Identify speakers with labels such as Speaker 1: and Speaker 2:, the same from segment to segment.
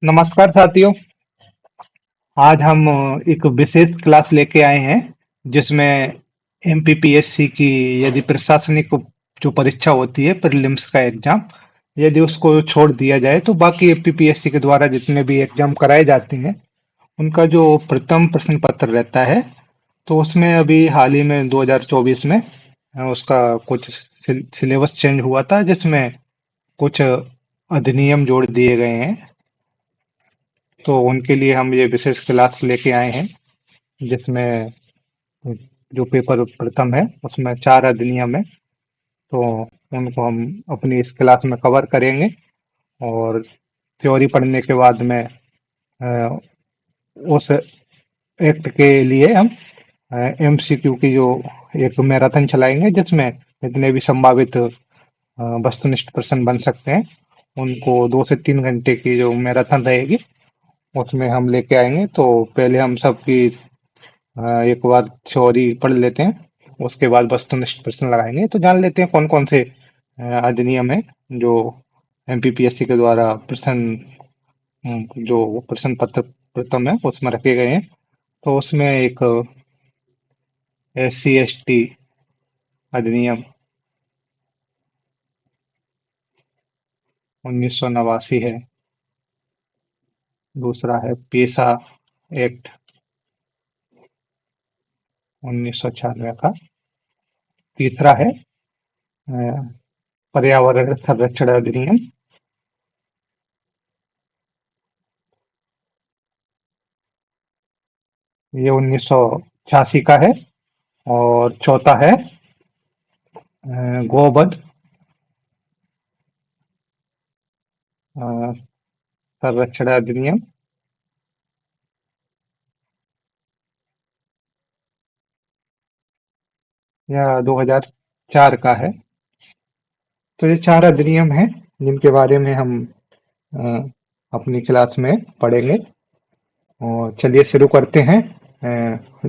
Speaker 1: नमस्कार साथियों। आज हम एक विशेष क्लास लेके आए हैं जिसमें एमपीपीएससी की यदि प्रशासनिक जो परीक्षा होती है प्रीलिम्स का एग्जाम, यदि उसको छोड़ दिया जाए तो बाकी एमपीपीएससी के द्वारा जितने भी एग्जाम कराए जाते हैं उनका जो प्रथम प्रश्न पत्र रहता है, तो उसमें अभी हाल ही में 2024 में उसका कुछ सिलेबस चेंज हुआ था जिसमें कुछ अधिनियम जोड़ दिए गए हैं। तो उनके लिए हम ये विशेष क्लास लेके आए हैं जिसमें जो पेपर प्रथम है उसमें 4 अधिनियम है। तो उनको हम अपनी इस क्लास में कवर करेंगे और थ्योरी पढ़ने के बाद में अ, उस एक्ट के लिए हम एमसीक्यू की जो एक मैराथन चलाएंगे जिसमें जितने भी संभावित वस्तुनिष्ठ प्रश्न बन सकते हैं उनको 2 से 3 घंटे की जो मैराथन रहेगी उसमें हम लेके आएंगे। तो पहले हम सबकी एक बार थ्योरी पढ़ लेते हैं, उसके बाद वस्तुनिष्ठ प्रश्न लगाएंगे। तो जान लेते हैं कौन कौन से अधिनियम है जो एमपीपीएससी के द्वारा जो प्रश्न पत्र प्रथम है उसमें रखे गए हैं। तो उसमें एक SC ST अधिनियम 1989 है। दूसरा है पेशा एक्ट 1996 का। तीसरा है अ, पर्यावरण संरक्षण अधिनियम। ये 1986 का है। और चौथा है गोवध अ, संरक्षण अधिनियम। यह 2004 का है। तो ये 4 अधिनियम हैं जिनके बारे में हम अ, अपनी क्लास में पढ़ेंगे। और चलिए शुरू करते हैं।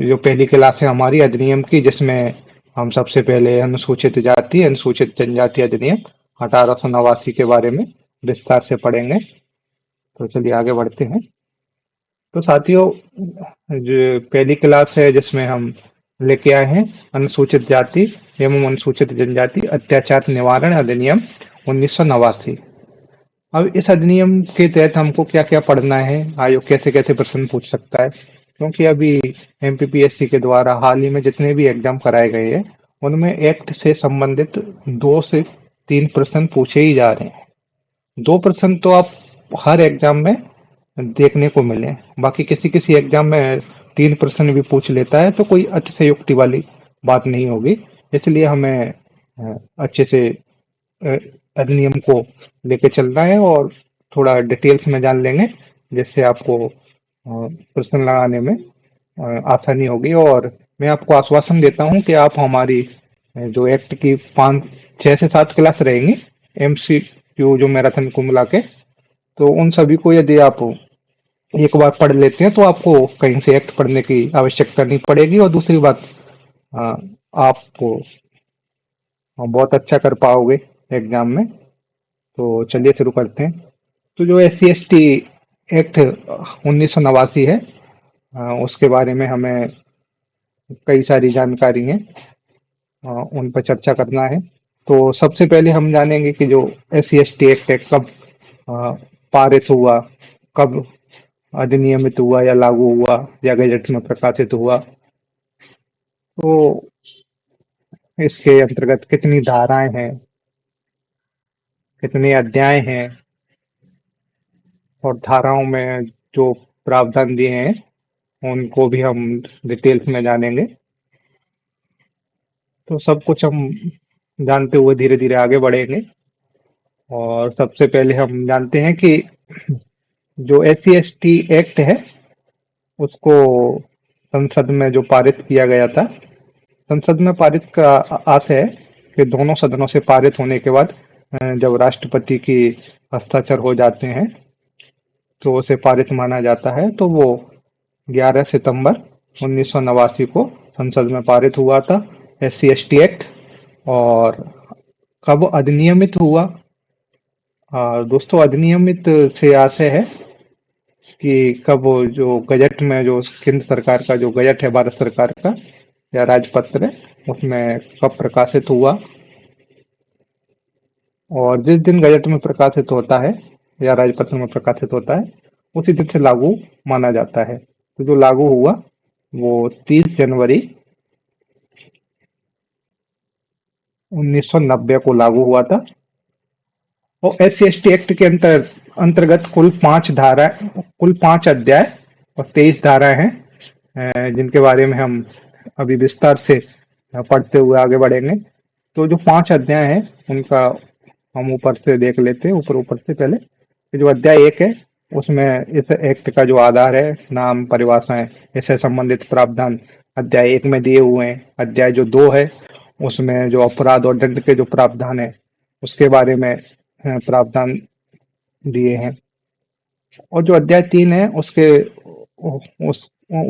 Speaker 1: जो पहली क्लास है हमारी अधिनियम की, जिसमें हम सबसे पहले अनुसूचित जाति अनुसूचित जनजाति अधिनियम 1889 के बारे में विस्तार से पढ़ेंगे। तो चलिए आगे बढ़ते हैं। तो साथियों, जो पहली क्लास है जिसमें हम लेके आए हैं अनुसूचित जाति एवं अनुसूचित जनजाति अत्याचार निवारण अधिनियम 1989। अब इस अधिनियम के तहत हमको क्या क्या पढ़ना है, आयोग कैसे कैसे प्रश्न पूछ सकता है, क्योंकि अभी एमपीपीएससी के द्वारा हाल ही में जितने भी एग्जाम कराए गए हैं उनमें एक्ट से संबंधित 2 से 3 प्रश्न पूछे ही जा रहे हैं। 2 प्रश्न तो आप हर एग्जाम में देखने को मिले, बाकी किसी किसी एग्जाम में 3 प्रश्न भी पूछ लेता है, तो कोई अतिशयोक्ति वाली बात नहीं होगी। इसलिए हमें अच्छे से अ, अधिनियम को लेके चलना है और थोड़ा डिटेल्स में जान लेंगे, जिससे आपको प्रश्न लगाने में आसानी होगी। और मैं आपको आश्वासन देता हूं कि आप हमारी जो एक्ट की 5 6 से 7 क्लास रहेंगी एमसीक्यू जो मैराथन को मिला के, तो उन सभी को यदि आप एक बार पढ़ लेते हैं तो आपको कहीं से एक्ट पढ़ने की आवश्यकता नहीं पड़ेगी। और दूसरी बात, अ, आपको बहुत अच्छा कर पाओगे एग्जाम में। तो चलिए शुरू करते हैं। तो जो SC ST एक्ट 1989 है, उसके बारे में हमें कई सारी जानकारी है, उन पर चर्चा करना है। तो सबसे पहले हम जानेंगे कि जो SC ST एक्ट है कब अ, पारित हुआ, कब अधिनियमित हुआ या लागू हुआ या गजट में प्रकाशित हुआ। तो इसके अंतर्गत कितनी धाराएं हैं, कितने अध्याय हैं, और धाराओं में जो प्रावधान दिए हैं उनको भी हम डिटेल्स में जानेंगे। तो सब कुछ हम जानते हुए धीरे धीरे आगे बढ़ेंगे। और सबसे पहले हम जानते हैं कि जो SC ST एक्ट है उसको संसद में जो पारित किया गया था, संसद में पारित का आशय है कि दोनों सदनों से पारित होने के बाद जब राष्ट्रपति की हस्ताक्षर हो जाते हैं तो उसे पारित माना जाता है। तो वो 11 सितंबर 1989 को संसद में पारित हुआ था SC ST एक्ट। और कब अधिनियमित हुआ? दोस्तों, अधिनियमित से आशय है कि कब वो जो गजट में जो केंद्र सरकार का जो गजट है भारत सरकार का या राजपत्र है, उसमें कब प्रकाशित हुआ, और जिस दिन गजट में प्रकाशित होता है या राजपत्र में प्रकाशित होता है उसी दिन से लागू माना जाता है। तो जो लागू हुआ वो 30 जनवरी 1990 को लागू हुआ था। और SC/ST एक्ट के अंतर्गत कुल 5 अध्याय और 23 धाराएं हैं, जिनके बारे में हम अभी विस्तार से पढ़ते हुए आगे बढ़ेंगे। तो जो 5 अध्याय हैं उनका हम ऊपर से देख लेते हैं, ऊपर ऊपर से पहले। तो जो अध्याय 1 है उसमें इस एक्ट का जो आधार है, नाम, परिभाषाएं, इससे संबंधित प्रावधान अध्याय 1 में दिए हुए हैं। अध्याय जो 2 है उसमें जो अपराध और दंड के जो प्रावधान है उसके बारे में प्रावधान दिए हैं। और जो अध्याय 3 है उस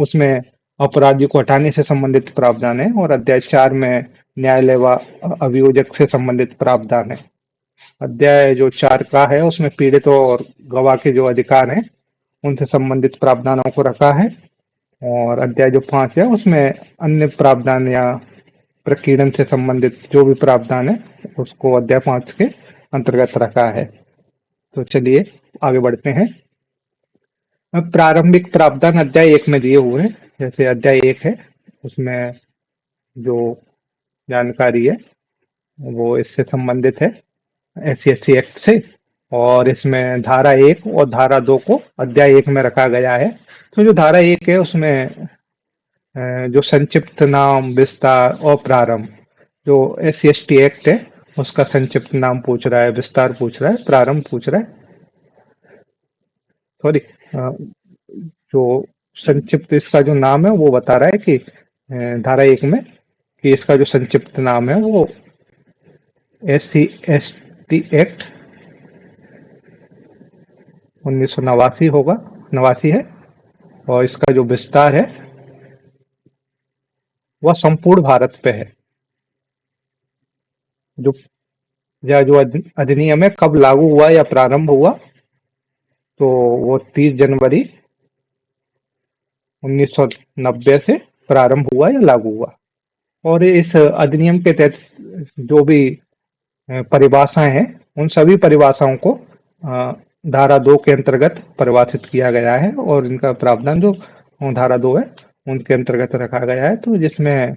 Speaker 1: उसमें अपराधी को हटाने से संबंधित प्रावधान है, और अध्याय 4 में न्यायालय व अभियोजक से संबंधित प्रावधान है। अध्याय जो 4 का है उसमें पीड़ितों और गवाह के जो अधिकार हैं उनसे संबंधित प्रावधानों को रखा है। और अध्याय जो 5 है उसमें अन्य प्रावधान या प्रकीर्णन से संबंधित जो भी प्रावधान है उसको अध्याय 5 के अंतर्गत रखा है। तो चलिए आगे बढ़ते हैं। अब प्रारंभिक प्रावधान अध्याय 1 में दिए हुए हैं। जैसे अध्याय 1 है उसमें जो जानकारी है वो इससे संबंधित है, SC/ST एक्ट से। और इसमें धारा 1 और धारा 2 को अध्याय 1 में रखा गया है। तो जो धारा 1 है उसमें जो संक्षिप्त नाम, विस्तार और प्रारंभ, जो SC/ST एक्ट है उसका संक्षिप्त नाम पूछ रहा है, विस्तार पूछ रहा है, प्रारंभ पूछ रहा है। सॉरी, जो संक्षिप्त इसका जो नाम है वो बता रहा है कि धारा 1 में कि इसका जो संक्षिप्त नाम है वो SC/ST एक्ट 1989 होगा, 89 है। और इसका जो विस्तार है वह संपूर्ण भारत पे है। जो जो अधिनियम है कब लागू हुआ या प्रारंभ हुआ, तो वो 30 जनवरी 1990 से प्रारंभ हुआ या लागू हुआ। और इस अधिनियम के तहत जो भी परिभाषाएं हैं उन सभी परिभाषाओं को धारा 2 के अंतर्गत परिभाषित किया गया है, और इनका प्रावधान जो धारा 2 है उनके अंतर्गत रखा गया है। तो जिसमें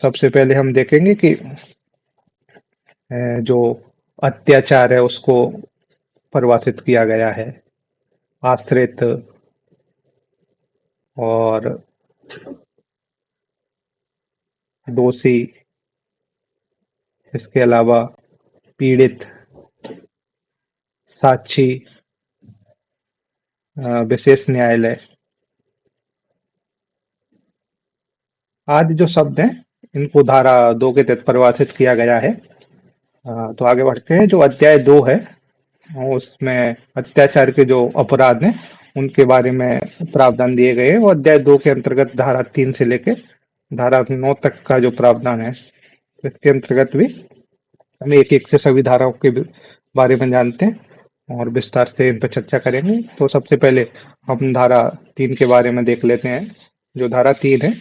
Speaker 1: सबसे पहले हम देखेंगे कि जो अत्याचार है उसको परिभाषित किया गया है, आश्रित और दोषी, इसके अलावा पीड़ित, साक्षी, विशेष न्यायालय आदि जो शब्द हैं इनको धारा 2 के तहत परिभाषित किया गया है। तो आगे बढ़ते हैं। जो अध्याय 2 है उसमें अत्याचार के जो अपराध हैं उनके बारे में प्रावधान दिए गए हैं। वो अध्याय 2 के अंतर्गत धारा 3 से लेकर धारा 9 तक का जो प्रावधान है इसके अंतर्गत भी हम एक एक से सभी धाराओं के बारे में जानते हैं और विस्तार से इन पर चर्चा करेंगे। तो सबसे पहले हम धारा 3 के बारे में देख लेते हैं। जो धारा 3 है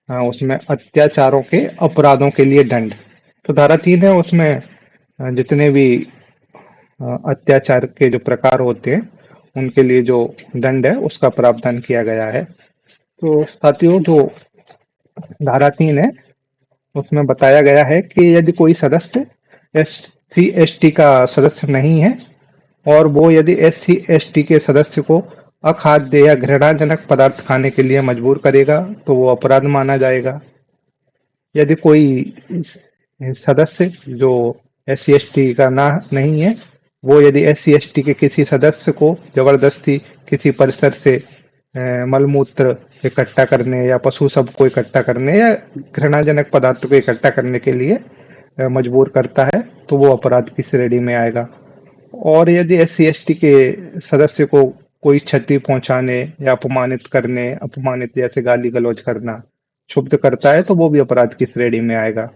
Speaker 1: उसमें अत्याचारों के अपराधों के लिए दंड। तो धारा 3 है उसमें जितने भी अत्याचार के जो प्रकार होते हैं उनके लिए जो दंड है उसका प्रावधान किया गया है। तो साथियों, जो धारा 3 है उसमें बताया गया है कि यदि कोई सदस्य SC/ST का सदस्य नहीं है और वो यदि SC/ST के सदस्य को अखाद्य या घृणाजनक पदार्थ खाने के लिए मजबूर करेगा तो वो अपराध माना जाएगा। यदि कोई सदस्य जो SC/ST का ना नहीं है वो यदि SC/ST के किसी सदस्य को जबरदस्ती किसी परिसर से मलमूत्र इकट्ठा करने या पशु सब को इकट्ठा करने या घृणाजनक पदार्थ को इकट्ठा करने के लिए मजबूर करता है तो वो अपराध की श्रेणी में आएगा। और यदि SC/ST के सदस्य को कोई क्षति पहुंचाने या अपमानित करने, अपमानित जैसे गाली गलौज करना, क्षुब्ध करता है तो वो भी अपराध की श्रेणी में आएगा।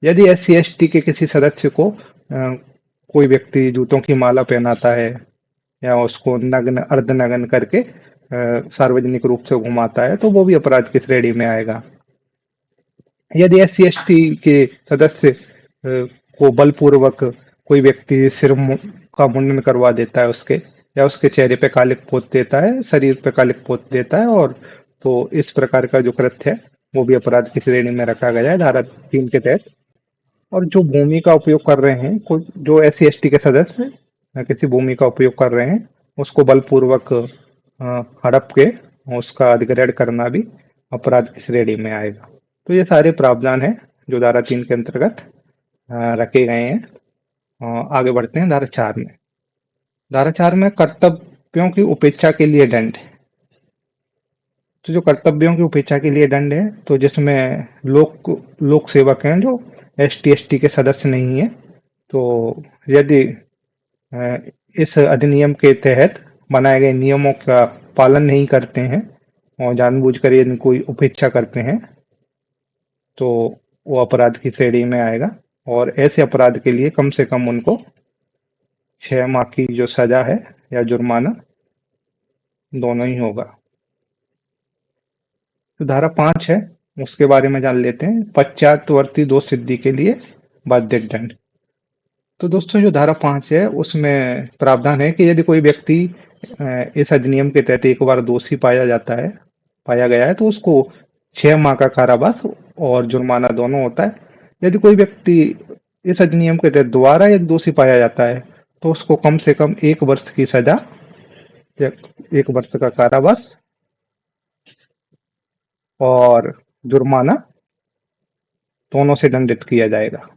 Speaker 1: यदि SC/ST के किसी सदस्य को कोई व्यक्ति जूतों की माला पहनाता है या उसको नग्न, अर्धनग्न करके सार्वजनिक रूप से घुमाता है तो वो भी अपराध की श्रेणी में आएगा। यदि SC/ST के सदस्य को बलपूर्वक कोई व्यक्ति का मुंडन करवा देता है उसके, या उसके चेहरे पे कालिक पोत देता है, शरीर पे कालिक पोत देता है, और तो इस प्रकार का जो कृत्य है वो भी अपराध की श्रेणी में रखा गया है धारा 3 के तहत। और जो भूमि का उपयोग कर रहे हैं, जो SC/ST के सदस्य किसी भूमि का उपयोग कर रहे हैं, उसको बलपूर्वक हड़प के उसका अधिग्रहण करना भी अपराध की श्रेणी में आएगा। तो ये सारे प्रावधान हैं जो धारा 3 के अंतर्गत रखे गए हैं। आगे बढ़ते हैं धारा 4 में। धारा 4 में कर्तव्यों की उपेक्षा के लिए दंड। तो जो कर्तव्यों की उपेक्षा के लिए दंड है, तो जिसमें लोक सेवक हैं जो ST/ST के सदस्य नहीं है, तो यदि अ, इस अधिनियम के तहत बनाए गए नियमों का पालन नहीं करते हैं और जानबूझकर इनको उपेक्षा करते हैं, तो वो अपराध की श्रेणी में आएगा। और ऐसे अपराध के लिए कम से कम उनको 6 माह की जो सजा है या जुर्माना, दोनों ही होगा। तो धारा 5 है, उसके बारे में जान लेते हैं। पश्चातवर्ती दोष सिद्धि के लिए बाध्यक दंड। तो दोस्तों जो धारा 5 है उसमें प्रावधान है कि यदि कोई व्यक्ति इस अधिनियम के तहत एक बार दोषी पाया गया है, तो उसको 6 माह का कारावास और जुर्माना दोनों होता है। यदि कोई व्यक्ति इस अधिनियम के तहत दोबारा यदि दोषी पाया जाता है, तो उसको कम से कम 1 वर्ष की सजा या 1 वर्ष का कारावास और जुर्माना दोनों से दंडित किया जाएगा।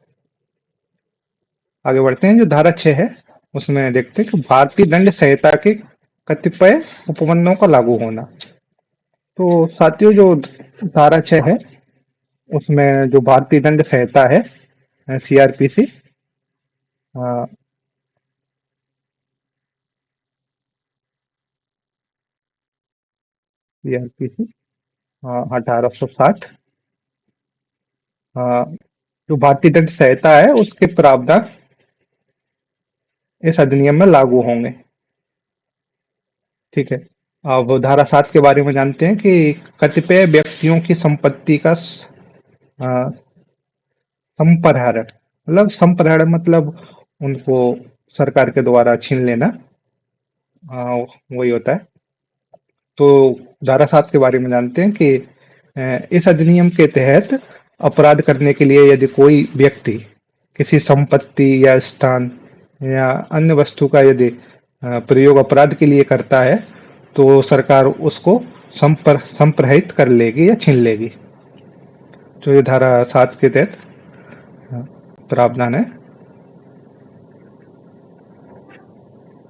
Speaker 1: आगे बढ़ते हैं। जो धारा 6 है उसमें देखते हैं कि भारतीय दंड संहिता के कतिपय उपबंधों का लागू होना। तो साथियों जो धारा 6 है उसमें जो भारतीय दंड संहिता है, CRPC, CRPC 1860, जो भारतीय दंड संहिता है उसके प्रावधान इस अधिनियम में लागू होंगे। ठीक है। अब धारा 7 के बारे में जानते हैं कि कतिपय व्यक्तियों की संपत्ति का संप्रहरण, संप्रहरण मतलब उनको सरकार के द्वारा छीन लेना, वही होता है। तो धारा 7 के बारे में जानते हैं कि इस अधिनियम के तहत अपराध करने के लिए यदि कोई व्यक्ति किसी संपत्ति या स्थान या अन्य वस्तु का यदि प्रयोग अपराध के लिए करता है, तो सरकार उसको संप्रहित कर लेगी या छीन लेगी। तो ये धारा 7 के तहत प्रावधान है।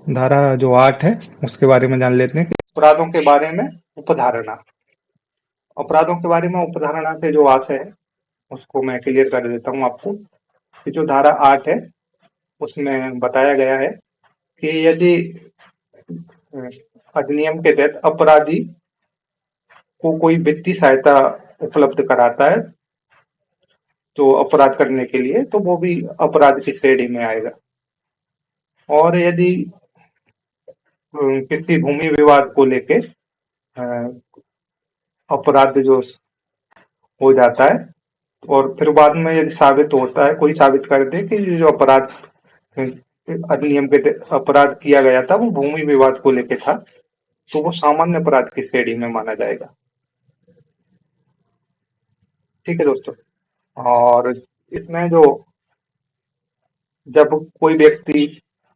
Speaker 1: धारा जो 8 है उसके बारे में जान लेते हैं कि अपराधों के बारे में उपधारणा। अपराधों के बारे में उपधारणा से जो आशय है उसको मैं क्लियर कर देता हूँ आपको कि जो धारा 8 है उसमें बताया गया है कि यदि अधिनियम के तहत अपराधी को कोई वित्तीय सहायता उपलब्ध कराता है तो अपराध करने के लिए, तो वो भी अपराध की श्रेणी में आएगा। और यदि किसी भूमि विवाद को लेके अपराध जो हो जाता है और फिर बाद में यदि साबित होता है, कोई साबित कर दे कि जो अपराध अधिनियम के अपराध किया गया था वो भूमि विवाद को लेके था, तो वो सामान्य अपराध की श्रेणी में माना जाएगा। ठीक है दोस्तों। और इसमें जो जब कोई व्यक्ति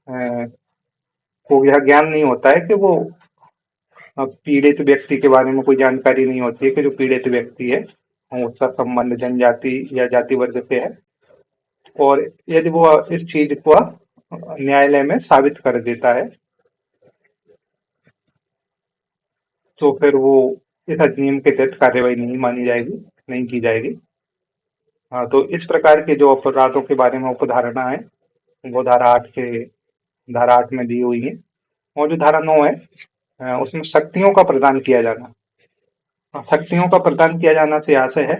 Speaker 1: को यह ज्ञान नहीं होता है कि वो पीड़ित व्यक्ति के बारे में कोई जानकारी नहीं होती है कि जो पीड़ित व्यक्ति है उसका संबंध जनजाति या जाति वर्ग से है, और यदि वो इस चीज को न्यायालय में साबित कर देता है, तो फिर वो इस अधिनियम के तहत कार्यवाही नहीं मानी जाएगी, नहीं की जाएगी। हाँ, तो इस प्रकार के जो अपराधों के बारे में उपधारणा है वो धारा 8 में दी हुई है। और जो धारा 9 है उसमें शक्तियों का प्रदान किया जाना। शक्तियों का प्रदान किया जाना से आशय है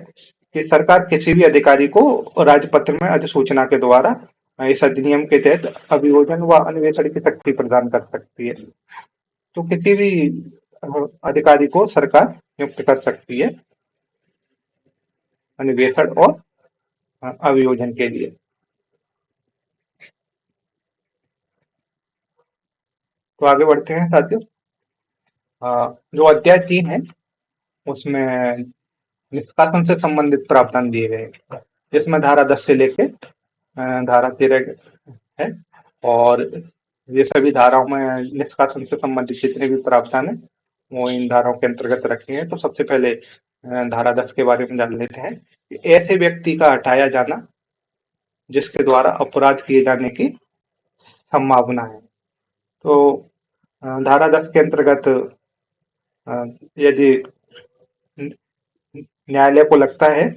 Speaker 1: कि सरकार किसी भी अधिकारी को राजपत्र में अधिसूचना के द्वारा इस अधिनियम के तहत अभियोजन व अन्वेषण की शक्ति प्रदान कर सकती है। तो किसी भी अधिकारी को सरकार नियुक्त कर सकती है अन्वेषण और अभियोजन के लिए। तो आगे बढ़ते हैं साथियों। जो अध्याय 3 है उसमें निष्कासन से संबंधित प्रावधान दिए गए हैं, जिसमें धारा 10 से लेके धारा 13 है। और ये सभी धाराओं में निष्कासन से संबंधित जितने भी प्रावधान है वो इन धाराओं के अंतर्गत रखे हैं। तो सबसे पहले धारा 10 के बारे में जान लेते हैं कि ऐसे व्यक्ति का हटाया जाना जिसके द्वारा अपराध किए जाने की संभावना है। तो धारा 10 के अंतर्गत यदि न्यायालय को लगता है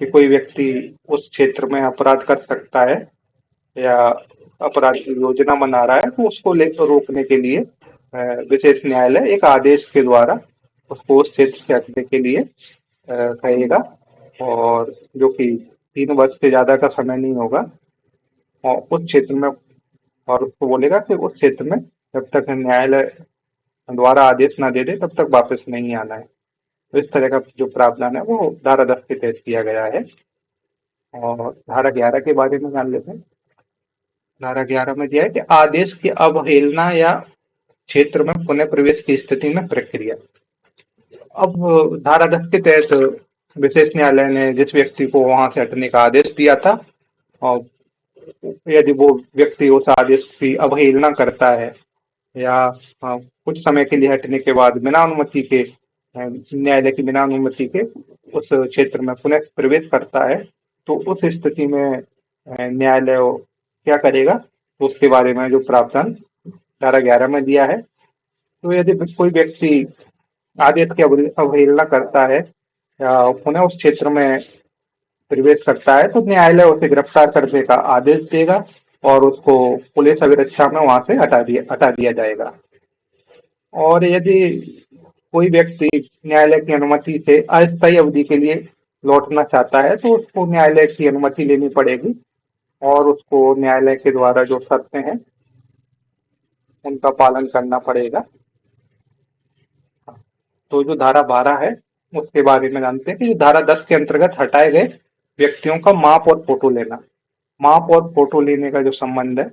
Speaker 1: कि कोई व्यक्ति उस क्षेत्र में अपराध कर सकता है या अपराध की योजना बना रहा है, तो उसको रोकने के लिए विशेष न्यायालय एक आदेश के द्वारा उसको उस क्षेत्र से हटने के लिए कहेगा, और जो कि 3 वर्ष से ज्यादा का समय नहीं होगा, और उस क्षेत्र में, और उसको बोलेगा कि उस क्षेत्र में जब तक न्यायालय द्वारा आदेश ना दे दे तब तक वापस नहीं आना है। तो इस तरह का जो प्रावधान है वो धारा 10 के तहत किया गया है। और धारा 11 के बारे में जान लेते हैं। धारा 11 में दिया है कि आदेश की अवहेलना या क्षेत्र में पुनः प्रवेश की स्थिति में प्रक्रिया। अब धारा 10 के तहत विशेष न्यायालय ने जिस व्यक्ति को वहां से हटने का आदेश दिया था, और यदि वो व्यक्ति उस आदेश की अवहेलना करता है या कुछ समय के लिए हटने के बाद बिना अनुमति के, न्यायालय की बिना अनुमति के उस क्षेत्र में पुनः प्रवेश करता है, तो उस स्थिति में न्यायालय क्या करेगा, तो उसके बारे में जो प्रावधान धारा 11 में दिया है। तो यदि कोई व्यक्ति आदेश की अवहेलना करता है या पुनः उस क्षेत्र में प्रवेश करता है, तो न्यायालय उसे गिरफ्तार करने का आदेश देगा और उसको पुलिस अभिरक्षा में वहां से हटा दिया जाएगा। और यदि कोई व्यक्ति न्यायालय की अनुमति से अस्थायी अवधि के लिए लौटना चाहता है, तो उसको न्यायालय की अनुमति लेनी पड़ेगी और उसको न्यायालय के द्वारा जो शर्तें हैं उनका पालन करना पड़ेगा। तो जो धारा 12 है उसके बारे में जानते हैं कि धारा 10 के अंतर्गत हटाए गए व्यक्तियों का माप और फोटो लेना। माप और फोटो लेने का जो संबंध है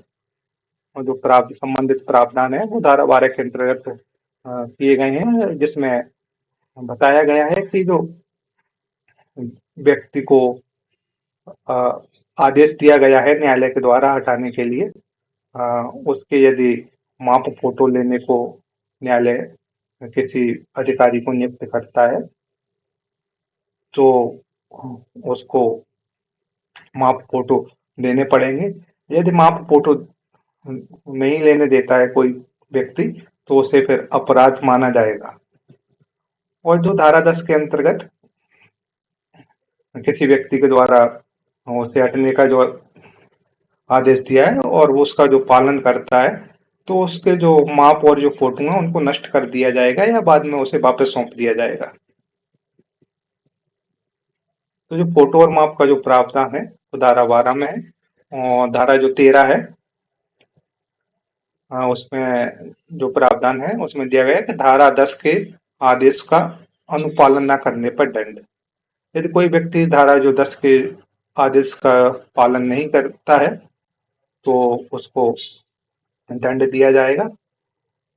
Speaker 1: और जो संबंधित प्रावधान है वो धारा 12 के अंतर्गत किए गए हैं, जिसमें बताया गया है कि जो व्यक्ति को आदेश दिया गया है न्यायालय के द्वारा हटाने के लिए, उसके यदि माप फोटो लेने को न्यायालय किसी अधिकारी को नियुक्त करता है, तो उसको माप फोटो देने पड़ेंगे। यदि माप फोटो नहीं लेने देता है कोई व्यक्ति, तो उसे फिर अपराध माना जाएगा। और जो धारा 10 के अंतर्गत किसी व्यक्ति के द्वारा उसे हटने का जो आदेश दिया है और वो उसका जो पालन करता है, तो उसके जो माप और जो फोटो है उनको नष्ट कर दिया जाएगा या बाद में उसे वापस सौंप दिया जाएगा। तो जो फोटो और माप का जो प्रावधान है वो धारा 12 में है। और धारा जो 13 है उसमें जो प्रावधान है उसमें दिया गया है कि धारा 10 के आदेश का अनुपालन न करने पर दंड। यदि कोई व्यक्ति धारा जो 10 के आदेश का पालन नहीं करता है तो उसको दंड दिया जाएगा,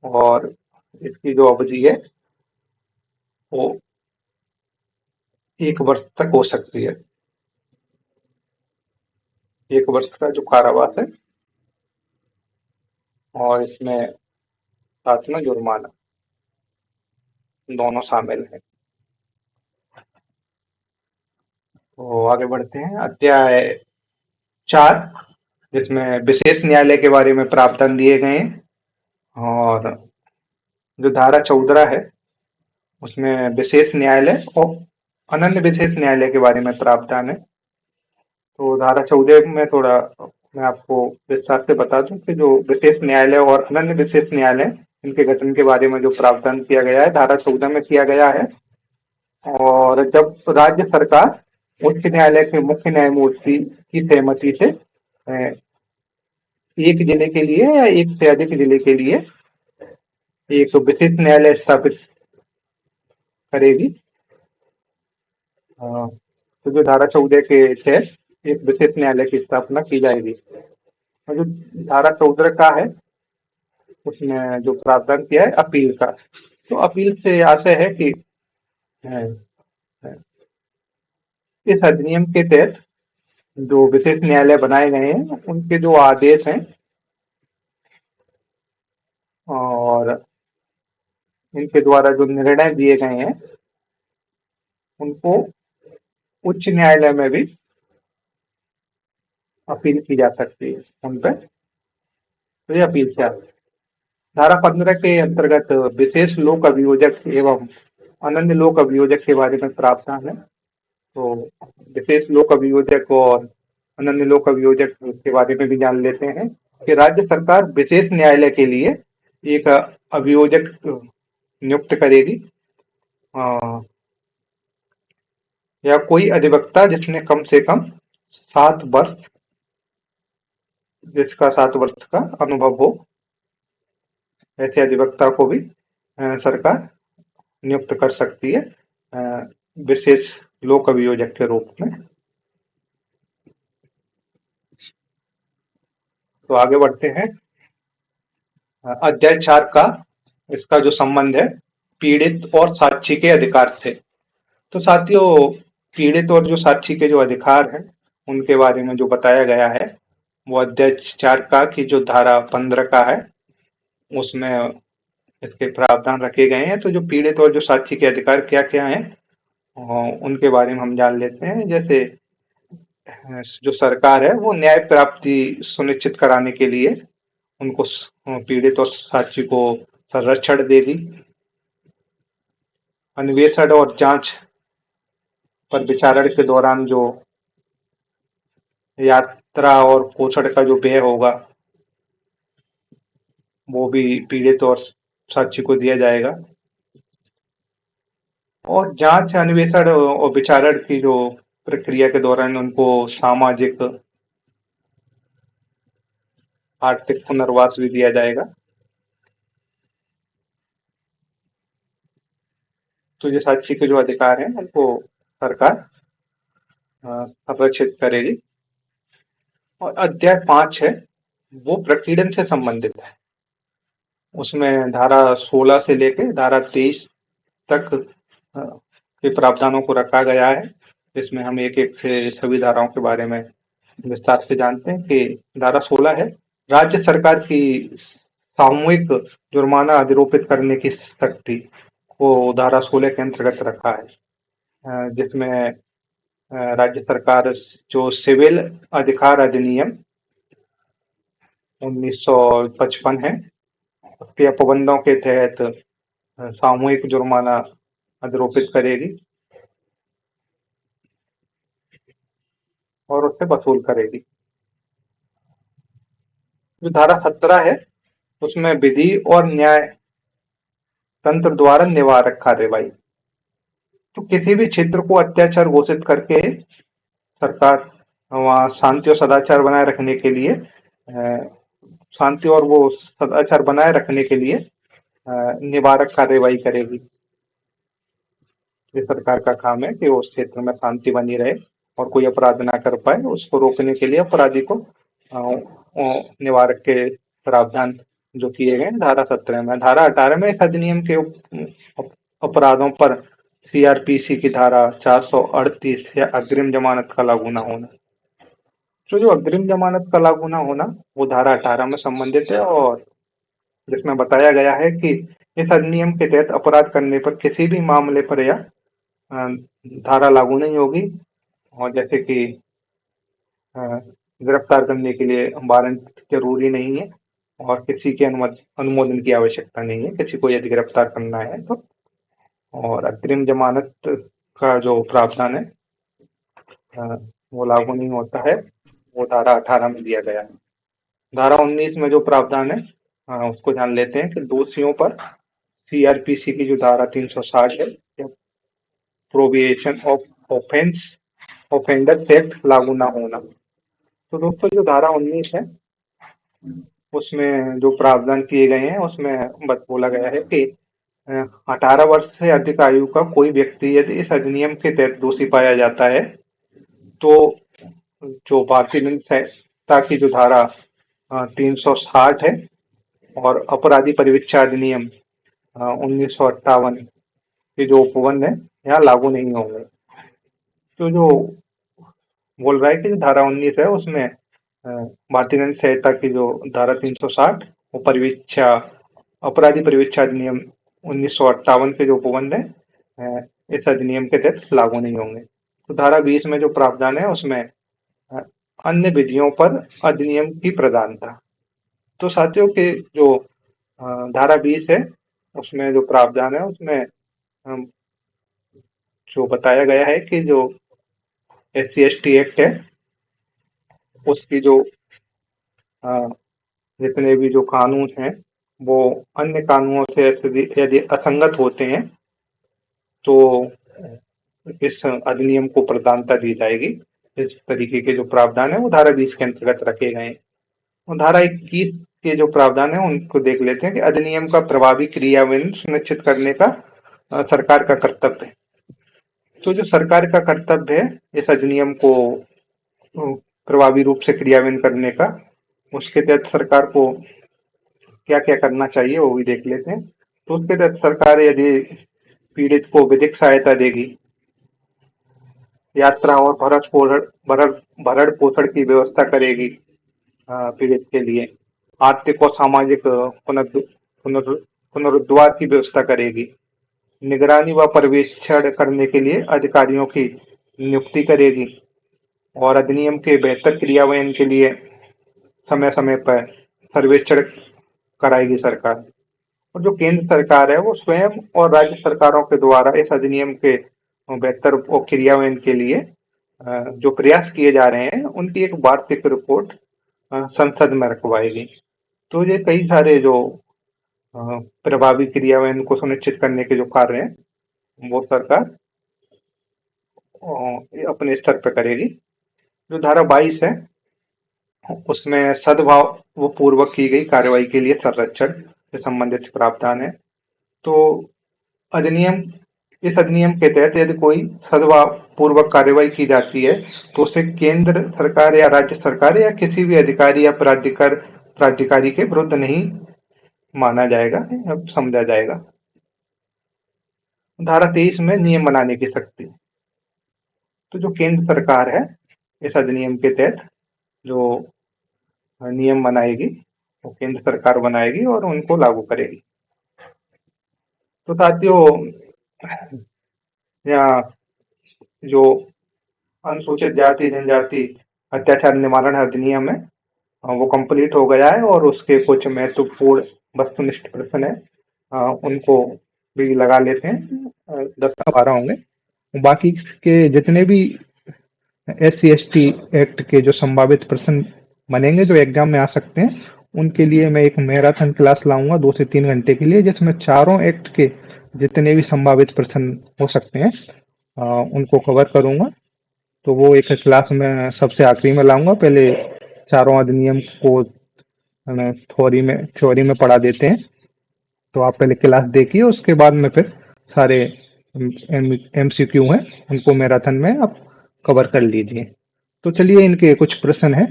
Speaker 1: और इसकी जो अवधि है वो 1 वर्ष तक हो सकती है। 1 वर्ष का जो कारावास है और इसमें साथ में जुर्माना दोनों शामिल है। तो आगे बढ़ते हैं अध्याय 4, जिसमें विशेष न्यायालय के बारे में प्रावधान दिए गए हैं। और जो धारा 14 है उसमें विशेष न्यायालय और अनन्य विशेष न्यायालय के बारे में प्रावधान है। तो धारा 14 में थोड़ा मैं आपको विस्तार से बता दूं कि जो विशेष न्यायालय और अनन्य विशेष न्यायालय इनके गठन के बारे में जो प्रावधान किया गया है धारा 14 में किया गया है। और जब राज्य सरकार उच्च न्यायालय के मुख्य न्यायमूर्ति की सहमति से एक जिले के लिए या एक से अधिक जिले के लिए एक विशेष न्यायालय स्थापित करेगी। अ, तो जो धारा 14 के तहत एक विशेष न्यायालय की स्थापना की जाएगी। और जो धारा 14 का है, उसमें जो प्रावधान किया है अपील का, तो अपील से आशय है कि अ, इस अधिनियम के तहत जो विशेष न्यायालय बनाए गए हैं, उनके जो आदेश हैं और इनके द्वारा जो निर्णय दिए गए हैं, उनको उच्च न्यायालय में भी अपील की जा सकती है उन पर। तो ये अपील से आता है। धारा 15 के अंतर्गत विशेष लोक अभियोजक एवं अनन्य लोक अभियोजक के बारे में प्रावधान है। तो विशेष लोक अभियोजक और अनन्य लोक अभियोजक के बारे में भी जान लेते हैं कि राज्य सरकार विशेष न्यायालय के लिए एक अभियोजक नियुक्त करेगी, अ, या कोई अधिवक्ता जिसने कम से कम 7 वर्ष जिसका 7 वर्ष का अनुभव हो, ऐसे अधिवक्ता को भी सरकार नियुक्त कर सकती है विशेष लोक अभियोजक के रूप में। तो आगे बढ़ते हैं। अध्याय 4 का इसका जो संबंध है पीड़ित और साक्षी के अधिकार से। तो साथियों, पीड़ित और जो साक्षी के जो अधिकार हैं, उनके बारे में जो बताया गया है, वो अध्याय 4 का की जो धारा 15 का है, उसमें इसके प्रावधान रखे गए हैं। तो जो पीड़ित और जो साक्षी के अधिकार क्या क्या हैं, उनके बारे में हम जान लेते हैं। जैसे जो सरकार है वो न्याय प्राप्ति सुनिश्चित कराने के लिए उनको पीड़ित और साक्षी को संरक्षण देगी। अन्वेषण और जांच पर विचारण के दौरान जो यात्रा और पोषण का जो व्यय होगा, वो भी पीड़ित और साक्षी को दिया जाएगा। और जांच, अन्वेषण और विचारण की जो प्रक्रिया के दौरान उनको सामाजिक आर्थिक पुनर्वास भी दिया जाएगा। तो ये साक्षी के जो अधिकार हैं, उनको सरकार संरक्षित करेगी। और अध्याय 5 है, वो प्रकीर्णन से संबंधित है। उसमें धारा 16 से लेकर धारा 23 तक के प्रावधानों को रखा गया है। इसमें हम एक एक से सभी धाराओं के बारे में विस्तार से जानते हैं। कि धारा 16 है, राज्य सरकार की सामूहिक जुर्माना अधिरोपित करने की शक्ति को धारा 16 के अंतर्गत रखा है, जिसमें राज्य सरकार जो सिविल अधिकार अधिनियम 1955 है, उसके अपबंधों के तहत सामूहिक जुर्माना अधिरोपित करेगी और उससे वसूल करेगी। जो धारा 17 है, उसमें विधि और न्याय तंत्र द्वारा निवारक कार्यवाही। तो किसी भी क्षेत्र को अत्याचार घोषित करके सरकार वहाँ शांति और सदाचार बनाए रखने के लिए शांति और वो सदाचार बनाए रखने के लिए निवारक कार्यवाही करेगी। ये सरकार का काम है कि उस क्षेत्र में शांति बनी रहे और कोई अपराध ना कर पाए, उसको रोकने के लिए अपराधी को निवारक के प्रावधान जो किए गए धारा 17 में। धारा 18 में इस अधिनियम के अपराधों पर सीआरपीसी की धारा 438 या अग्रिम जमानत का लागू न होना। तो जो अग्रिम जमानत का लागू न होना, वो धारा 18 में संबंधित है। और जिसमें बताया गया है कि इस अधिनियम के तहत अपराध करने पर किसी भी मामले पर यह धारा लागू नहीं होगी। और जैसे कि गिरफ्तार करने के लिए वारंट जरूरी नहीं है और किसी के अनुमोदन की आवश्यकता नहीं है किसी को यदि गिरफ्तार करना है तो। और अग्रिम जमानत का जो प्रावधान है वो लागू नहीं होता है, वो धारा 18 में दिया गया है। धारा 19 में जो प्रावधान है उसको जान लेते हैं कि दोषियों पर सीआरपीसी की जो धारा 360 है, प्रोविएशन ऑफ ऑफेंस ऑफेंडर एक्ट लागू ना होना। तो दोस्तों जो धारा 19 है, उसमें जो प्रावधान किए गए हैं उसमें बस बोला गया है कि 18 वर्ष से अधिक आयु का कोई व्यक्ति यदि इस अधिनियम के तहत दोषी पाया जाता है, तो जो भारतीय दंड संहिता की जो धारा 360 है और अपराधी परिवीक्षा अधिनियम 1958 के जो उपबंध है, यहाँ लागू नहीं होंगे। तो जो बोल रहा है कि जो धारा 19 है उसमें भारतीय दंड संहिता की जो धारा 360 वो परिवीक्षा अपराधी परिवीक्षा अधिनियम 1958 के जो उपबंध है इस अधिनियम के तहत लागू नहीं होंगे। तो धारा 20 में जो प्रावधान है उसमें अन्य विधियों पर अधिनियम की प्रधानता। तो साथियों के जो धारा 20 है उसमें जो प्रावधान है उसमें जो बताया गया है कि जो SC/ST एक्ट है उसकी जो जितने भी जो कानून हैं वो अन्य कानूनों से यदि असंगत होते हैं तो इस अधिनियम को प्रधानता दी जाएगी। इस तरीके के जो प्रावधान है वो धारा 20 के अंतर्गत रखे गए हैं। और धारा 21 के जो प्रावधान है उनको देख लेते हैं कि अधिनियम का प्रभावी क्रियान्वयन सुनिश्चित करने का सरकार का कर्तव्य है। तो जो सरकार का कर्तव्य है इस अधिनियम को प्रभावी रूप से क्रियान्वयन करने का, उसके तहत सरकार को क्या क्या करना चाहिए वो भी देख लेते हैं। तो उसके तहत सरकार यदि पीड़ित को विधिक सहायता देगी, यात्रा और भरण पोषण की व्यवस्था करेगी पीड़ित के लिए, आर्थिक और सामाजिक पुनरुद्धार की व्यवस्था करेगी, निगरानी व पर्यवेक्षण करने के लिए अधिकारियों की नियुक्ति करेगी और अधिनियम के बेहतर क्रियान्वयन के लिए समय समय पर सर्वेक्षण कराएगी सरकार। और जो केंद्र सरकार है वो स्वयं और राज्य सरकारों के द्वारा इस अधिनियम के बेहतर क्रियान्वयन के लिए जो प्रयास किए जा रहे हैं उनकी एक वार्षिक रिपोर्ट संसद में रखवाएगी। तो ये कई सारे जो प्रभावी क्रियान्वयन को सुनिश्चित करने के जो कार्य हैं वो सरकार अपने स्तर पर करेगी। जो धारा 22 है उसमें सद्भाव पूर्वक की गई कार्रवाई के लिए संरक्षण से संबंधित प्रावधान है। तो इस अधिनियम के तहत यदि कोई सद्भाव पूर्वक कार्रवाई की जाती है तो उसे केंद्र सरकार या राज्य सरकार या किसी भी अधिकारी या प्राधिकारी के विरुद्ध नहीं माना जाएगा, समझा जाएगा। धारा 23 में नियम बनाने की शक्ति। तो जो केंद्र सरकार है इस अधिनियम के तहत जो नियम बनाएगी वो केंद्र सरकार बनाएगी और उनको लागू करेगी। तो साथियों यहाँ जो अनुसूचित जाति जनजाति अत्याचार निवारण अधिनियम है वो कंप्लीट हो गया है और उसके कुछ महत्वपूर्ण वस्तुनिष्ठ प्रश्न है उनको भी लगा लेते हैं। 10-12 होंगे। बाकी के जितने भी SC/ST एक्ट के जो संभावित प्रश्न बनेंगे जो एग्जाम में आ सकते हैं उनके लिए मैं एक मैराथन क्लास लाऊंगा 2 से 3 घंटे के लिए, जिसमें चारों एक्ट के जितने भी संभावित प्रश्न हो सकते हैं उनको कवर करूंगा। तो वो एक क्लास में सबसे आखिरी में लाऊंगा। पहले चारों अधिनियम को थ्योरी में पढ़ा देते हैं। तो आप पहले क्लास देखिए, उसके बाद में फिर सारे MCQ हैं उनको मैराथन में आप कवर कर लीजिए। तो चलिए इनके कुछ प्रश्न हैं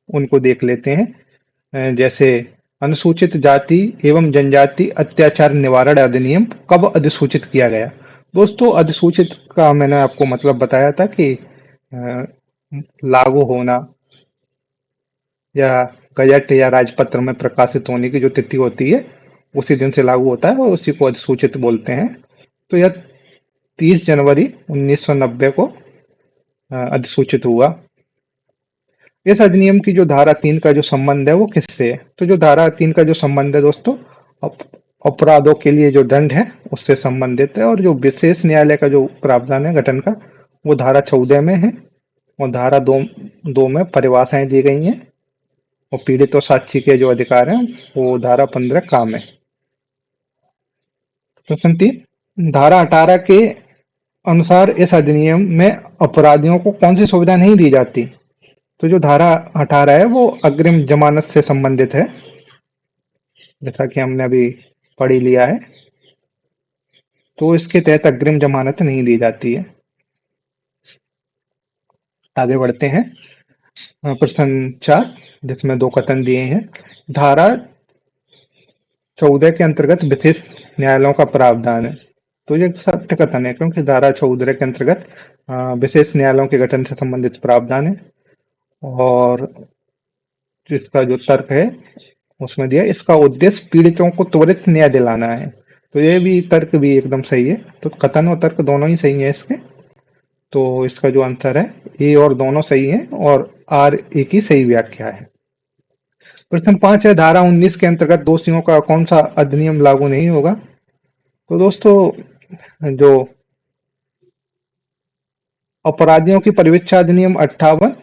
Speaker 1: उनको देख लेते हैं। जैसे अनुसूचित जाति एवं जनजाति अत्याचार निवारण अधिनियम कब अधिसूचित किया गया? दोस्तों अधिसूचित का मैंने आपको मतलब बताया था कि लागू होना या गजट या राजपत्र में प्रकाशित होने की जो तिथि होती है उसी दिन से लागू होता है और उसी को अधिसूचित बोलते हैं। तो यह 30 जनवरी 1990 को अधिसूचित हुआ। इस अधिनियम की जो धारा 3 का जो संबंध है वो किससे है? तो जो धारा 3 का जो संबंध है दोस्तों अपराधों के लिए जो दंड है उससे संबंधित है। और जो विशेष न्यायालय का जो प्रावधान है गठन का वो धारा 14 में है और धारा 2 में परिभाषाएं दी गई हैं और पीड़ित और साक्षी के जो अधिकार हैं वो धारा 15 काम है। प्रश्न 3, धारा 18 के अनुसार इस अधिनियम में अपराधियों को कौन सी सुविधा नहीं दी जाती? तो जो धारा 18 है वो अग्रिम जमानत से संबंधित है, जैसा कि हमने अभी पढ़ ही लिया है। तो इसके तहत अग्रिम जमानत नहीं दी जाती है। आगे बढ़ते हैं। प्रश्न 4, जिसमें 2 कथन दिए हैं। धारा 14 के अंतर्गत विशेष न्यायालयों का प्रावधान है। तो ये सत्य कथन है, क्योंकि धारा 14 के अंतर्गत विशेष न्यायालयों के गठन से संबंधित प्रावधान है। और इसका जो तर्क है उसमें दिया, इसका उद्देश्य पीड़ितों को त्वरित न्याय दिलाना है। तो ये भी तर्क भी एकदम सही है। तो कथन और तर्क दोनों ही सही है इसके। तो इसका जो आंसर है ए और दोनों सही है, और आर ए की सही व्याख्या है। प्रश्न 5 है, धारा 19 के अंतर्गत दोषियों का कौन सा अधिनियम लागू नहीं होगा? तो दोस्तों, जो अपराधियों की परिवीक्षा अधिनियम 58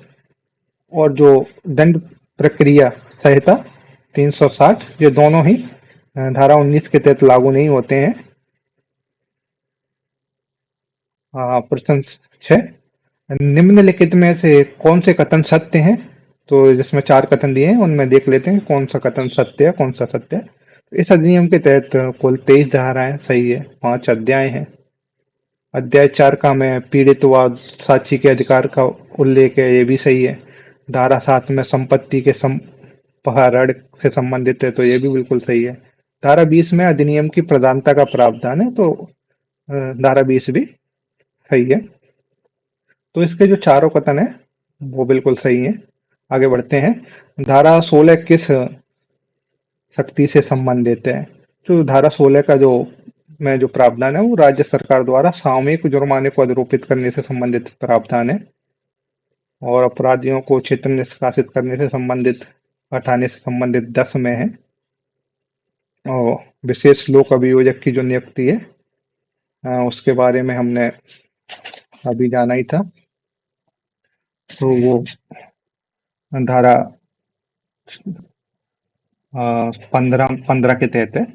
Speaker 1: और जो दंड प्रक्रिया संहिता 360, ये दोनों ही धारा 19 के तहत लागू नहीं होते हैं। प्रश्न 6, निम्नलिखित में से कौन से कथन सत्य हैं? तो जिसमें 4 कथन दिए हैं उनमें देख लेते हैं कौन सा कथन सत्य है, कौन सा सत्य है। तो इस अधिनियम के तहत कुल 23 धाराएं सही है, 5 अध्याय हैं। अध्याय 4 का में पीड़ित व साक्षी के अधिकार का उल्लेख है, ये भी सही है। धारा 7 में संपत्ति के संपहरण से संबंधित है, तो ये भी बिल्कुल सही है। धारा 20 में अधिनियम की प्रधानता का प्रावधान है, तो धारा 20 भी सही है। तो इसके जो चारों कथन है वो बिल्कुल सही है। आगे बढ़ते हैं। धारा 16 किस शक्ति से संबंधित है? तो धारा 16 का जो प्रावधान है वो राज्य सरकार द्वारा सामूहिक जुर्माने को अधिरोपित करने से संबंधित प्रावधान है, और अपराधियों को क्षेत्र निष्कासित करने से संबंधित, हटाने से संबंधित 10 में है। और विशेष लोक अभियोजक की जो नियुक्ति है उसके बारे में हमने अभी जाना ही था। तो वो धारा 15 के तहत है।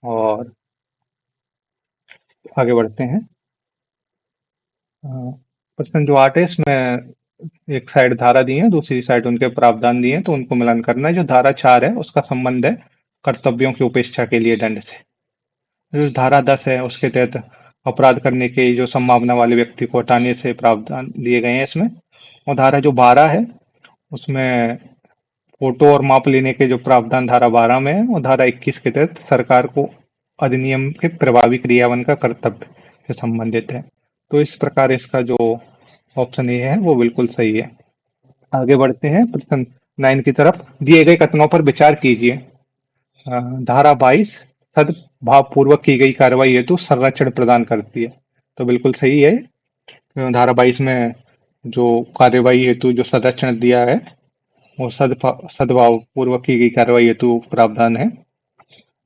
Speaker 1: और आगे बढ़ते हैं। प्रश्न जो 8 है इसमें एक साइड धारा दी है, दूसरी साइड उनके प्रावधान दिए हैं, तो उनको मिलान करना है। जो धारा 4 है उसका संबंध है कर्तव्यों की उपेक्षा के लिए दंड से। जो धारा 10 है उसके तहत अपराध करने की जो संभावना वाले व्यक्ति को हटाने से प्रावधान दिए गए हैं इसमें। और धारा जो 12 है उसमें फोटो और माप लेने के जो प्रावधान धारा 12 में है, और धारा 21 के तहत सरकार को अधिनियम के प्रभावी क्रियान्वयन का कर्तव्य से संबंधित है। तो इस प्रकार इसका जो ऑप्शन ए है वो बिल्कुल सही है। आगे बढ़ते हैं प्रश्न 9 की तरफ। दिए गए कथनों पर विचार कीजिए। धारा 22 सद्भावपूर्वक की गई कार्रवाई हेतु संरक्षण प्रदान करती है, तो बिल्कुल सही है। धारा 22 में जो कार्रवाई हेतु जो संरक्षण दिया है वो सद्भाव पूर्वक की गई कार्रवाई हेतु प्रावधान है।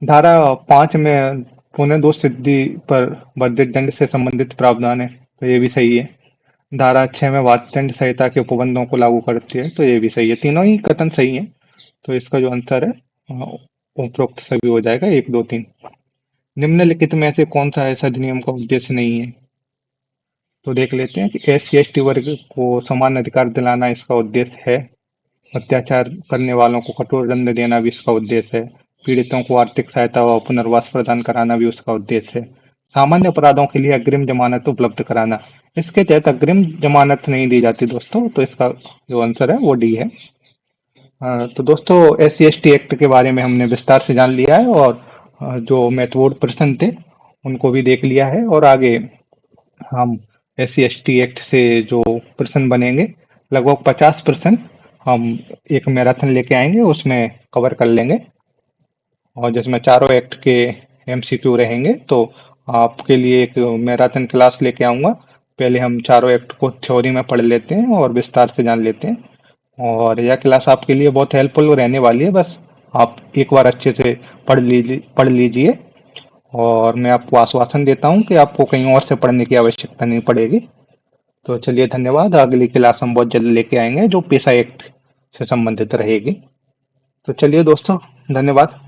Speaker 1: धारा 5 में पुनः दोष सिद्धि पर वर्धित दंड से संबंधित प्रावधान है, तो ये भी सही है। धारा 6 में वाददंड संहिता के उपबंधों को लागू करती है, तो ये भी सही है। तीनों ही कथन सही है। तो इसका जो आंसर है उपरोक्त सभी हो जाएगा, 1, 2, 3। निम्नलिखित में से कौन सा ऐसा अधिनियम का उद्देश्य नहीं है? तो देख लेते हैं कि SC/ST वर्ग को समान अधिकार दिलाना इसका उद्देश्य है। अत्याचार करने वालों को कठोर दंड देना भी इसका उद्देश्य है। पीड़ितों को आर्थिक सहायता व पुनर्वास प्रदान कराना भी उसका उद्देश्य है। सामान्य अपराधों के लिए अग्रिम जमानत उपलब्ध कराना, इसके तहत अग्रिम जमानत नहीं दी जाती दोस्तों, तो इसका जो आंसर है वो डी है। तो दोस्तों SC/ST एक्ट के बारे में हमने विस्तार से जान लिया है, और जो महत्वपूर्ण प्रश्न थे उनको भी देख लिया है। और आगे हम SC/ST एक्ट से जो प्रश्न बनेंगे लगभग 50 प्रश्न हम एक मैराथन लेके आएंगे, उसमें कवर कर लेंगे, और जिसमें चारों एक्ट के MCQ रहेंगे। तो आपके लिए एक मैराथन क्लास लेके आऊंगा। पहले हम चारों एक्ट को थ्योरी में पढ़ लेते हैं और विस्तार से जान लेते हैं, और यह क्लास आपके लिए बहुत हेल्पफुल रहने वाली है। बस आप एक बार अच्छे से पढ़ लीजिए, और मैं आपको आश्वासन देता हूँ कि आपको कहीं और से पढ़ने की आवश्यकता नहीं पड़ेगी। तो चलिए, धन्यवाद। अगली क्लास हम बहुत जल्द लेके आएंगे जो पेशा एक्ट से संबंधित रहेगी। तो चलिए दोस्तों, धन्यवाद।